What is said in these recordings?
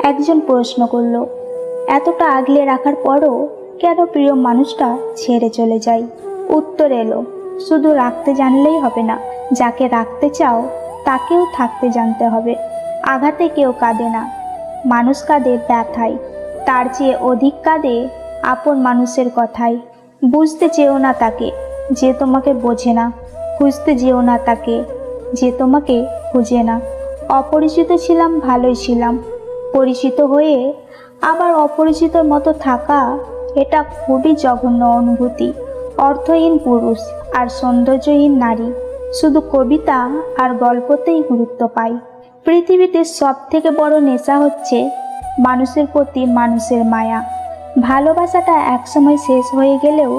একজন প্রশ্ন করল, এতটা আগলে রাখার পরও কেন প্রিয় মানুষটা ছেড়ে চলে যায়? উত্তর এলো, শুধু রাখতে জানলেই হবে না, যাকে রাখতে চাও তাকেও থাকতে জানতে হবে। আঘাতে কেউ কাঁদে না, মানুষ কাঁদে ব্যথায়। তার চেয়ে অধিক কাঁদে আপন মানুষের কথায়। বুঝতে চেও না তাকে যে তোমাকে বোঝে না, খুঁজতে যেও না তাকে যে তোমাকে খুঁজে না। অপরিচিত ছিলাম, ভালোই ছিলাম, পরিচিত হয়ে আবার অপরিচিতর মতো থাকা, এটা খুবই জঘন্য অনুভূতি। অর্থহীন পুরুষ আর সৌন্দর্যহীন নারী শুধু কবিতা আর গল্পতেই গুরুত্ব পায়। পৃথিবীতে সব থেকে বড় নেশা হচ্ছে মানুষের প্রতি মানুষের মায়া। ভালোবাসাটা একসময় শেষ হয়ে গেলেও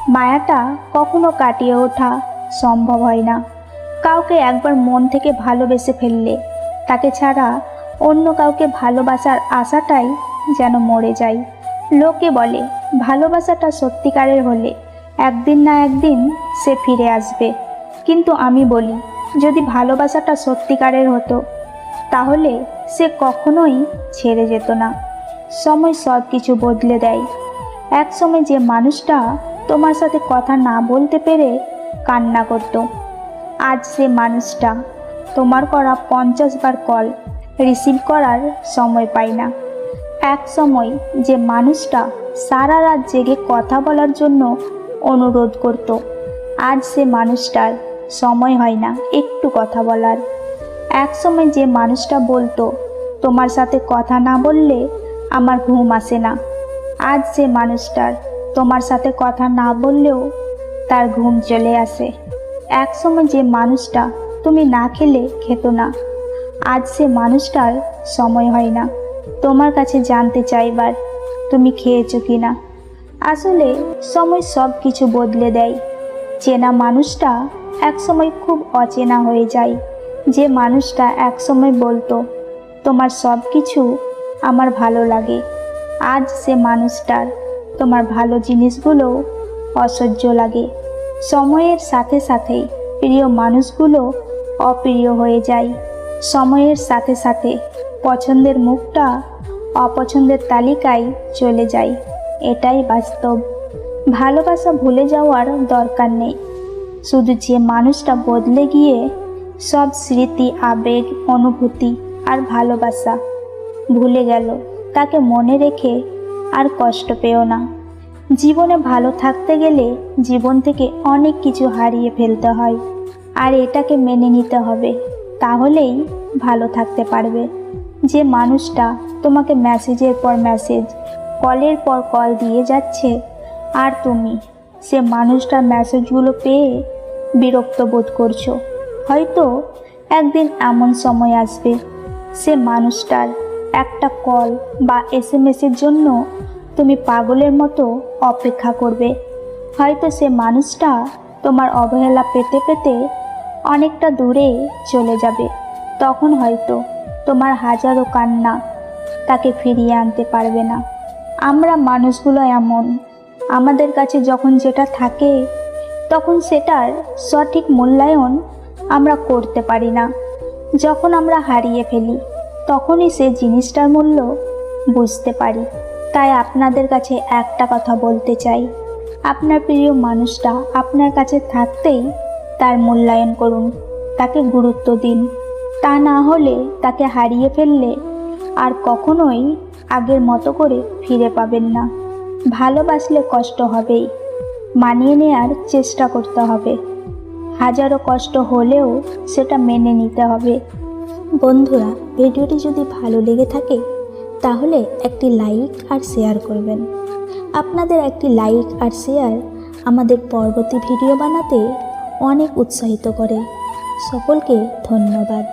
মায়াটা কখনো কাটিয়ে ওঠা সম্ভব হয় না। কাউকে একবার মন থেকে ভালোবেসে ফেললে তাকে ছাড়া অন্য কাউকে ভালোবাসার আশাটাই যেন মরে যায়। লোকে বলে ভালোবাসাটা সত্যিকারের হলে একদিন না একদিন সে ফিরে আসবে, কিন্তু আমি বলি যদি ভালোবাসাটা সত্যিকারের হতো তাহলে সে কখনোই ছেড়ে যেত না। সময় সব কিছু বদলে দেয়। এক সময় যে মানুষটা তোমার সাথে কথা না বলতে পেরে কান্না করত, আজ সে মানুষটা তোমার করা 50 বার কল রিসিভ করার সময় পায় না। এক সময় যে মানুষটা সারা রাত জেগে কথা বলার জন্য অনুরোধ করত, আজ সে মানুষটার সময় হয় না একটু কথা বলার। এক সময় যে মানুষটা বলতো তোমার সাথে কথা না বললে আমার ঘুম আসে না, আজ সে মানুষটার তোমার সাথে কথা না বললেও তার ঘুম চলে আসে। এক সময় যে মানুষটা তুমি না খেলে খেত না, আজ সে মানুষটার সময় হয় না তোমার কাছে জানতে চাইবার তুমি খেয়েছো কি না। আসলে সময় সব কিছু বদলে দেয়। চেনা মানুষটা এক সময় খুব অচেনা হয়ে যায়। যে মানুষটা এক সময় বলতো তোমার সব কিছু আমার ভালো লাগে, আজ সে মানুষটার তোমার ভালো জিনিসগুলো অসহ্য লাগে। সময়ের সাথে সাথে প্রিয় মানুষগুলো অপ্রিয় হয়ে যায়। সময়ের সাথে সাথে পছন্দের মুখটা অপছন্দের তালিকায় চলে যায়। এটাই বাস্তব। ভালোবাসা ভুলে যাওয়ার দরকার নেই, শুধু যে মানুষটা বদলে গিয়ে সব স্মৃতি, আবেগ, অনুভূতি আর ভালোবাসা ভুলে গেল তাকে মনে রেখে আর কষ্ট পেও না। জীবনে ভালো থাকতে গেলে জীবন থেকে অনেক কিছু হারিয়ে ফেলতে হয়, আর এটাকে মেনে নিতে হবে, তাহলেই ভালো থাকতে পারবে। যে মানুষটা তোমাকে মেসেজের পর মেসেজ, কলের পর কল দিয়ে যাচ্ছে, আর তুমি সে মানুষটার মেসেজগুলো পেয়ে বিরক্ত বোধ করছো, হয়তো একদিন এমন সময় আসবে সে মানুষটার একটা কল বা SMS-এর জন্য তুমি পাগলের মতো অপেক্ষা করবে। হয়তো সে মানুষটা তোমার অবহেলা পেতে পেতে অনেকটা দূরে চলে যাবে। তখন হয়তো তোমার হাজারো কান্না তাকে ফিরিয়ে আনতে পারবে না। আমরা মানুষগুলো এমন, আমাদের কাছে যখন যেটা থাকে তখন সেটার সঠিক মূল্যায়ন আমরা করতে পারি না। যখন আমরা হারিয়ে ফেলি তখনই সে জিনিসটার মূল্য বুঝতে পারি। তাই আপনাদের কাছে একটা কথা বলতে চাই, আপনার প্রিয় মানুষটা আপনার কাছে থাকতেই তার মূল্যায়ন করুন, তাকে গুরুত্ব দিন। তা না হলে তাকে হারিয়ে ফেললে আর কখনোই আগের মতো করে ফিরে পাবেন না। ভালোবাসলে কষ্ট হবেই, মানিয়ে নেয়ার চেষ্টা করতে হবে, হাজারো কষ্ট হলেও সেটা মেনে নিতে হবে। বন্ধুরা, ভিডিওটি যদি ভালো লেগে থাকে তাহলে একটি লাইক আর শেয়ার করবেন। আপনাদের একটি লাইক আর শেয়ার আমাদের পরবর্তী ভিডিও বানাতে অনেক উৎসাহিত করে। সকলকে ধন্যবাদ।